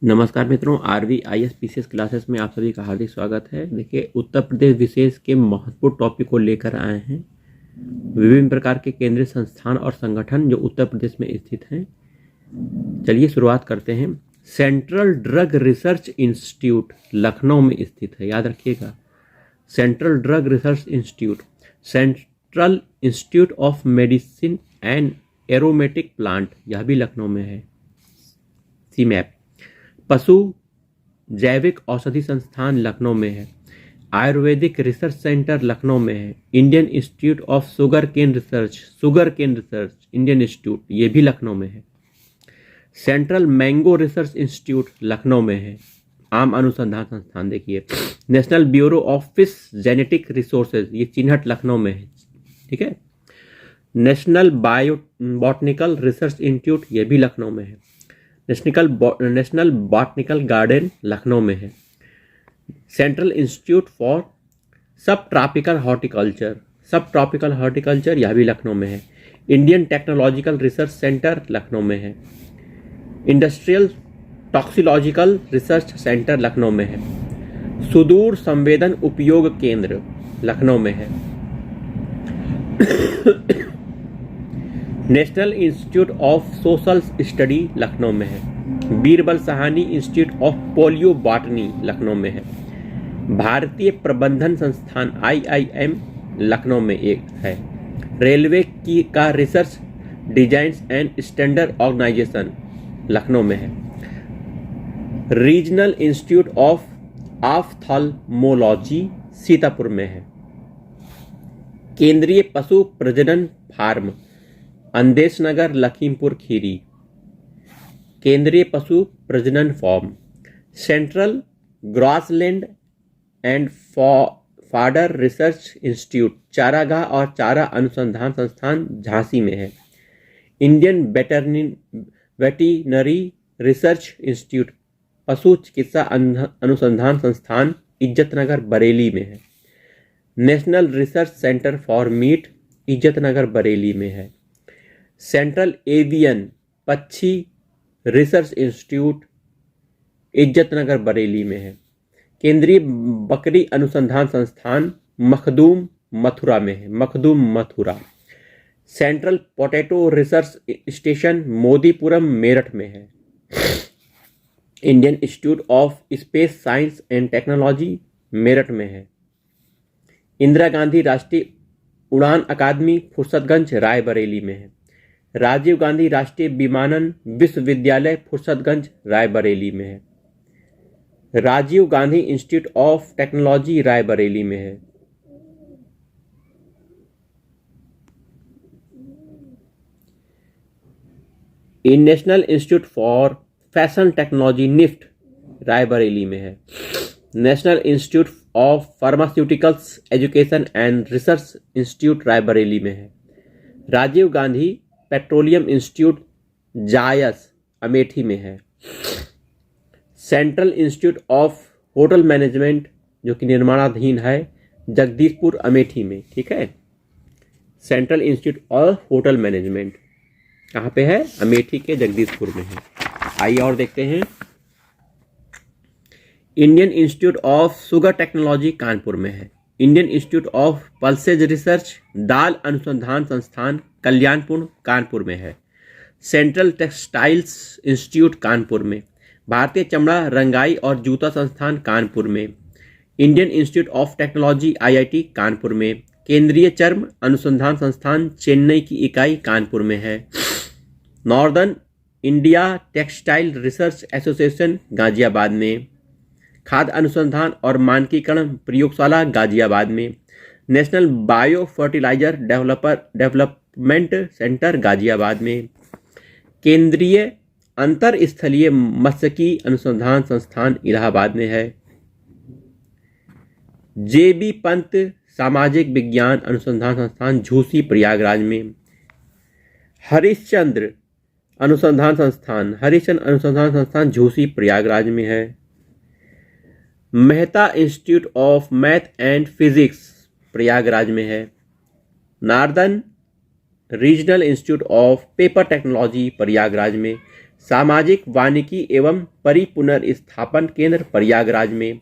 नमस्कार मित्रों, RVIS PCS classes में आप सभी का हार्दिक स्वागत है। देखिए, उत्तर प्रदेश विशेष के महत्वपूर्ण टॉपिक को लेकर आए हैं। विभिन्न प्रकार के केंद्रीय संस्थान और संगठन जो उत्तर प्रदेश में स्थित हैं। चलिए शुरुआत करते हैं। Central drug research institute Lucknow में स्थित है, याद रखिएगा। Central drug research institute, central institute of medicine and aromatic plant, यह भी लखनऊ में है। सीमैप, पशु जैविक औषधि संस्थान लखनऊ में है। आयुर्वेदिक रिसर्च सेंटर लखनऊ में है। Indian institute of sugar cane research Indian institute, ये भी लखनऊ में है। Central mango research institute Lucknow में है। आम अनुसंधान संस्थान देखिए। National bureau of fish genetic resources, ये चिन्हट लखनऊ में है, ठीक है। नेशनल बॉटनिकल रिसर्च इंस्टीट्यूट, ये भी लखनऊ में है। नेशनल बॉटनिकल गार्डन लखनऊ में है। सेंट्रल इंस्टीट्यूट फॉर सब ट्रॉपिकल हॉर्टिकल्चर, यह भी लखनऊ में है। Indian technological research centre Lucknow में है। इंडस्ट्रियल टॉक्सिलॉजिकल रिसर्च सेंटर लखनऊ में है। सुदूर संवेदन उपयोग केंद्र लखनऊ में है। National institute of social study Lucknow में है। Birbal Sahni institute of polio botany Lucknow में है। भारतीय प्रबंधन संस्थान IIM लखनऊ में एक है। रेलवे का research design and standard organisation Lucknow में है। Regional institute of ophthalmology Sitapur में है। केंद्रीय पशु प्रजनन फार्म अंदेश नगर लखीमपुर खीरी, केंद्रीय पशु प्रजनन farm. Central grassland and fodder research institute चारागाह और चारा अनुसंधान संस्थान झांसी में है। इंडियन वेटरनरी रिसर्च इंस्टीट्यूट पशु चिकित्सा अनुसंधान संस्थान इज्जतनगर बरेली में है। National research centre for meet Izzatnagar Bareilly में है। सेंट्रल एवियन पक्षी रिसर्च इंस्टीट्यूट इज्जतनगर बरेली में है। केंद्रीय बकरी अनुसंधान संस्थान Makhdoom Mathura. Central potato research station Modipuram Meerut में है। Indian institute of space science and technology Meerut में है। इंदिरा गांधी राष्ट्रीय उड़ान अकादमी फुर्सतगंज रायबरेली में है। राजीव गांधी राष्ट्रीय विमानन विश्वविद्यालय फुर्सतगंज रायबरेली में है। Rajiv Gandhi institute of technology Raebareli में है। National institute for fashion technology NIFT Raebareli में है। National institute of pharmaceuticals education and research institute Raebareli में है। राजीव गांधी पेट्रोलियम इंस्टीट्यूट जायस अमेठी में है। Central institute of hotel management जो कि निर्माणाधीन है जगदीशपुर अमेठी में, ठीक है। Central institute of hotel management कहाँ पे है? अमेठी के जगदीशपुर में है। आइए और देखते हैं। Indian institute of sugar technology Kanpur में है। Indian institute of pulses research दाल अनुसंधान संस्थान कल्याणपुर कानपुर में है। सेंट्रल टेक्सटाइल्स इंस्टीट्यूट कानपुर में। भारतीय चमड़ा रंगाई और जूता संस्थान कानपुर में। Indian institute of technology IIT Kanpur में। केंद्रीय चर्म अनुसंधान संस्थान चेन्नई की इकाई कानपुर में है। Northern India textile research association Ghaziabad में। खाद्य अनुसंधान और मानकीकरण प्रयोगशाला गाजियाबाद में। National bio fertiliser development centre Ghaziabad में। केंद्रीय अंतर स्थलीय मत्स्यिकी अनुसंधान संस्थान इलाहाबाद में है। JB पंत सामाजिक विज्ञान अनुसंधान संस्थान झूसी प्रयागराज में। हरिश्चंद्र अनुसंधान संस्थान झूसी प्रयागराज में है। Mehta institute of math and physics Prayagraj में है। Northern regional institute of paper technology Prayagraj में। सामाजिक वानिकी एवं परिपुनर्स्थापन केंद्र प्रयागराज में,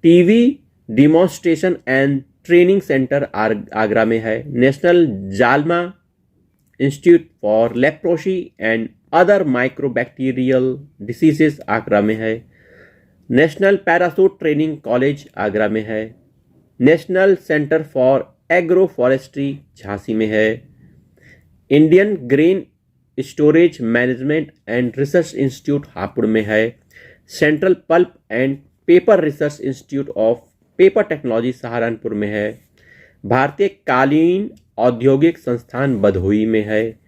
TB demonstration and training centre Agra में है, national JALMA institute for leprosy and other microbacterial diseases Agra में है, national parachute training college Agra में है, national centre for agro forestry Jhansi में है, Indian grain storage management and research institute Hapur में है, central pulp and paper research institute of paper technology Saharanpur में है, भारतीय कालीन औद्योगिक संस्थान भदोही में है,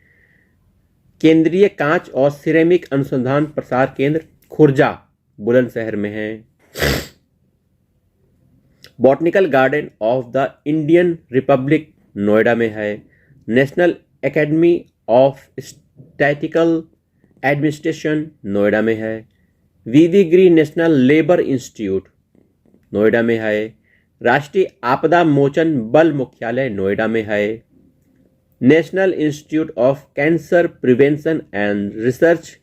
केंद्रीय कांच और सिरेमिक अनुसंधान प्रसार केंद्र खुर्जा बुलंदशहर में है, botanical garden of the Indian Republic Noida में है, national academy of statistical administration Noida में है, वीवी गिरी नेशनल लेबर इंस्टीट्यूट नोएडा में है, राष्ट्रीय आपदा मोचन बल मुख्यालय नोएडा में है, national institute of cancer prevention and research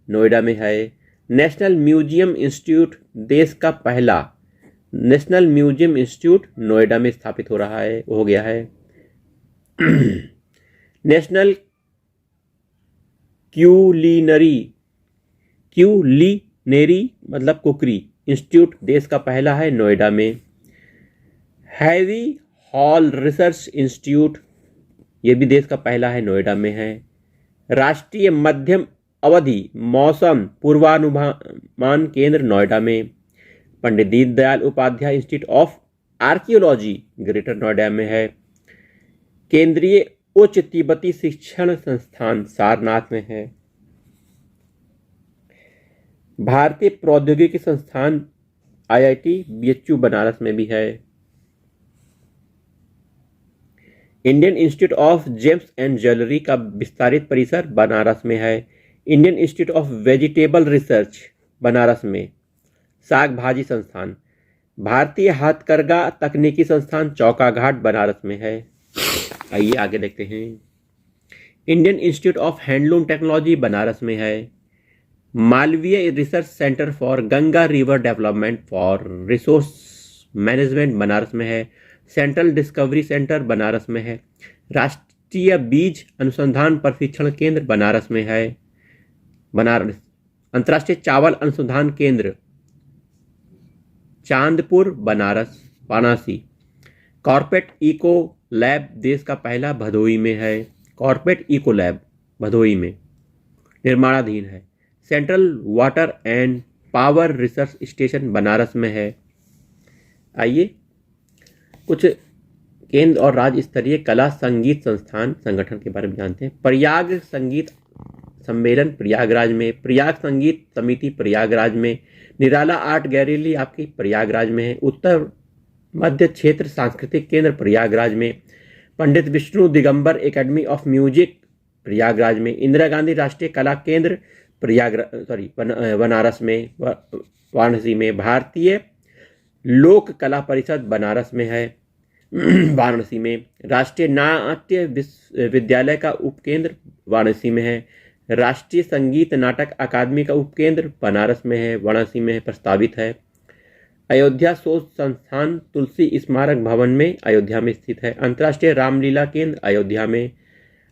Noida में है, नेशनल म्यूजियम इंस्टीट्यूट देश का पहला नेशनल म्यूजियम इंस्टीट्यूट नोएडा में स्थापित हो गया है, नेशनल क्यूलिनरी मतलब कुकरी इंस्टीट्यूट देश का पहला है नोएडा में, हैवी हॉल रिसर्च इंस्टीट्यूट ये भी देश का पहला है नोएडा में है, राष्ट्रीय मध्यम अवधि मौसम पूर्वानुमान केंद्र नोएडा में, Pandit Deendayal Upadhyay institute of archaeology greater Noida में है, केंद्रीय उच्च तिब्बती शिक्षण संस्थान सारनाथ में है, भारतीय प्रौद्योगिकी संस्थान आईआईटी बीएचयू बनारस में भी है, Indian institute of James and jewellery का विस्तारित परिसर बनारस में है, Indian institute of vegetable research Banaras में, साग भाजी संस्थान, भारतीय हथकरघा तकनीकी संस्थान चौकाघाट बनारस में है। आइए आगे देखते हैं, Indian institute of handloom technology Banaras में है, Malviya research centre for Ganga river development for resource management Banaras में है, सेंट्रल डिस्कवरी सेंटर बनारस में है, राष्ट्रीय बीज अनुसंधान प्रशिक्षण केंद्र बनारस में है, बनारस अंतर्राष्ट्रीय चावल अनुसंधान केंद्र Chandpur Banaras Varanasi, corporate eco lab देश का पहला भदोही में है, कॉर्पोरेट इको लैब भदोही में निर्माणाधीन है, central water and power research station Banaras में है। आइए कुछ केंद्र और राज्य स्तरीय कला संगीत संस्थान संगठन के बारे में जानते हैं। प्रयाग संगीत सम्मेलन प्रयागराज में, प्रयाग संगीत समिति प्रयागराज में, निराला आर्ट गैलरी आपकी प्रयागराज में है, उत्तर मध्य क्षेत्र सांस्कृतिक केंद्र प्रयागराज में, Pandit Vishnu Digambar academy of music Prayagraj में, इंदिरा गांधी राष्ट्रीय कला केंद्र बनारस में वाराणसी में, भारतीय लोक कला परिषद बनारस में है वाराणसी में, राष्ट्रीय नाट्य विद्यालय का उपकेंद्र वाराणसी में है, राष्ट्रीय संगीत नाटक अकादमी का उपकेंद्र बनारस में है वाराणसी में प्रस्तावित है, अयोध्या शोध संस्थान तुलसी स्मारक भवन में अयोध्या में स्थित है, अंतर्राष्ट्रीय रामलीला केंद्र अयोध्या में,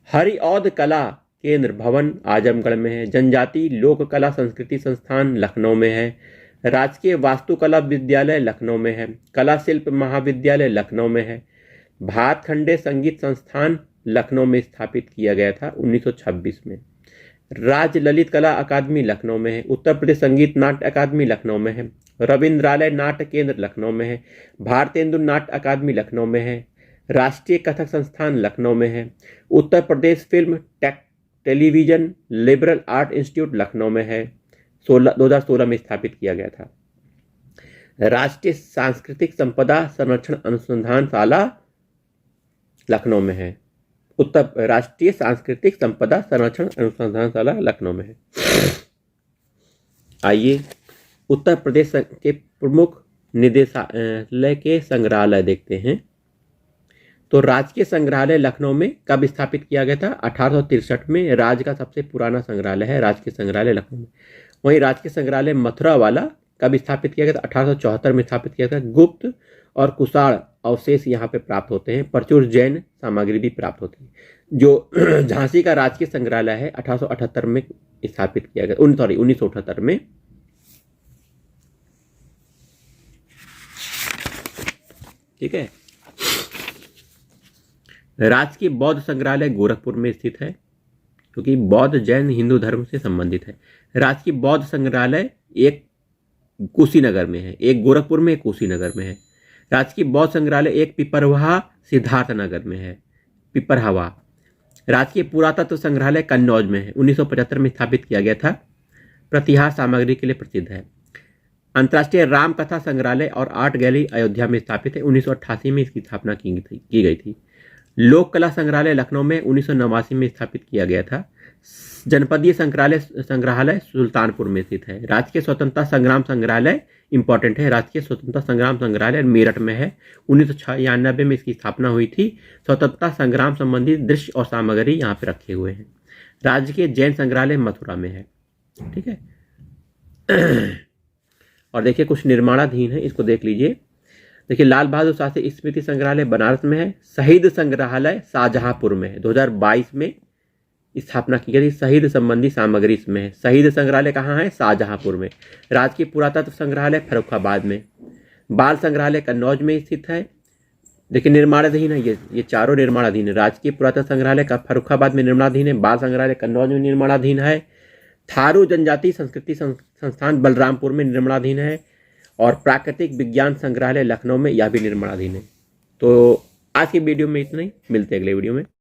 हरिऔध कला केंद्र भवन आजमगढ़ में है, जनजाति लोक कला संस्कृति संस्थान लखनऊ में है, राजकीय वास्तुकला विद्यालय लखनऊ में है, कला शिल्प महाविद्यालय लखनऊ में है, भातखंडे संगीत संस्थान लखनऊ में स्थापित किया गया था 1926 में, राज्य ललित कला अकादमी लखनऊ में है, उत्तर प्रदेश संगीत नाट्य अकादमी लखनऊ में है, रविंद्रालय नाट्य केंद्र लखनऊ में है, भारतेंदु नाट्य अकादमी लखनऊ में है, राष्ट्रीय कथक संस्थान लखनऊ में है, Uttar Pradesh film television liberal art institute Lucknow में है, 2016 में स्थापित किया गया था, राष्ट्रीय सांस्कृतिक संपदा संरक्षण अनुसंधानशाला लखनऊ में है, राष्ट्रीय सांस्कृतिक संपदा संरक्षण अनुसंधानशाला लखनऊ में है। आइए उत्तर प्रदेश के प्रमुख निदेशालय के संग्रहालय देखते हैं। तो राजकीय संग्रहालय लखनऊ में कब स्थापित किया गया था? 1863 में। राज्य का सबसे पुराना संग्रहालय है राजकीय संग्रहालय लखनऊ में। वहीं राजकीय संग्रहालय मथुरा वाला कब स्थापित किया गया था? 1874 में स्थापित किया था। गुप्त और कुषाण अवशेष यहाँ पे प्राप्त होते हैं। प्रचुर जैन सामग्री भी प्राप्त होती है। जो झांसी का राजकीय संग्रहालय है 1878 में स्थापित किया गया, 1978 में। ठीक है। राजकीय बौद्ध संग्रहालय गोरखपुर में स्थित है, क्योंकि बौद्ध जैन हिंदू धर्म से संबंधित है। राजकीय बौद्ध संग्रहालय एक कुशीनगर में है, एक गोरखपुर में, एक कुशीनगर में है। राजकीय बौद्ध संग्रहालय एक पिपरवाह सिद्धार्थ नगर में है, पिपरहवा। राजकीय पुरातत्व संग्रहालय कन्नौज में है, 1975 में स्थापित किया गया था। प्रतिहार सामग्री के लिए प्रसिद्ध है। अंतर्राष्ट्रीय राम कथा संग्रहालय और आर्ट गैलरी अयोध्या में स्थापित है, 1988 में इसकी स्थापना की गई थी। लोक कला संग्रहालय लखनऊ में 1989 में स्थापित किया गया था। जनपदीय संग्रहालय सुल्तानपुर में स्थित है। राजकीय स्वतंत्रता संग्राम संग्रहालय इंपॉर्टेंट है, राजकीय स्वतंत्रता संग्राम संग्रहालय मेरठ में है, 1996 में इसकी स्थापना हुई थी। स्वतंत्रता संग्राम संबंधी दृश्य और सामग्री यहाँ पे रखे हुए हैं। राजकीय जैन संग्रहालय मथुरा में है। ठीक है। और देखिए कुछ निर्माणाधीन है, इसको देख लीजिए। देखिए लाल बहादुर शास्त्री स्मृति संग्रहालय बनारस में है। शहीद संग्रहालय शाहजहांपुर में है, 2022 में स्थापना की गई। शहीद संबंधी सामग्री इसमें है। शहीद संग्रहालय कहाँ है? शाहजहांपुर में। राजकीय पुरातत्व संग्रहालय फर्रुखाबाद में। बाल संग्रहालय कन्नौज में स्थित है। देखिए निर्माणाधीन है, ये चारों निर्माणाधीन है। राजकीय पुरातत्व संग्रहालय का फर्रुखाबाद में निर्माणाधीन है। बाल संग्रहालय कन्नौज में निर्माणाधीन है। थारू जनजाति संस्कृति संस्थान बलरामपुर में निर्माणाधीन है। और प्राकृतिक विज्ञान संग्रहालय लखनऊ में, यह भी निर्माणाधीन है। तो आज की वीडियो में इतना ही, मिलते हैं अगले वीडियो में।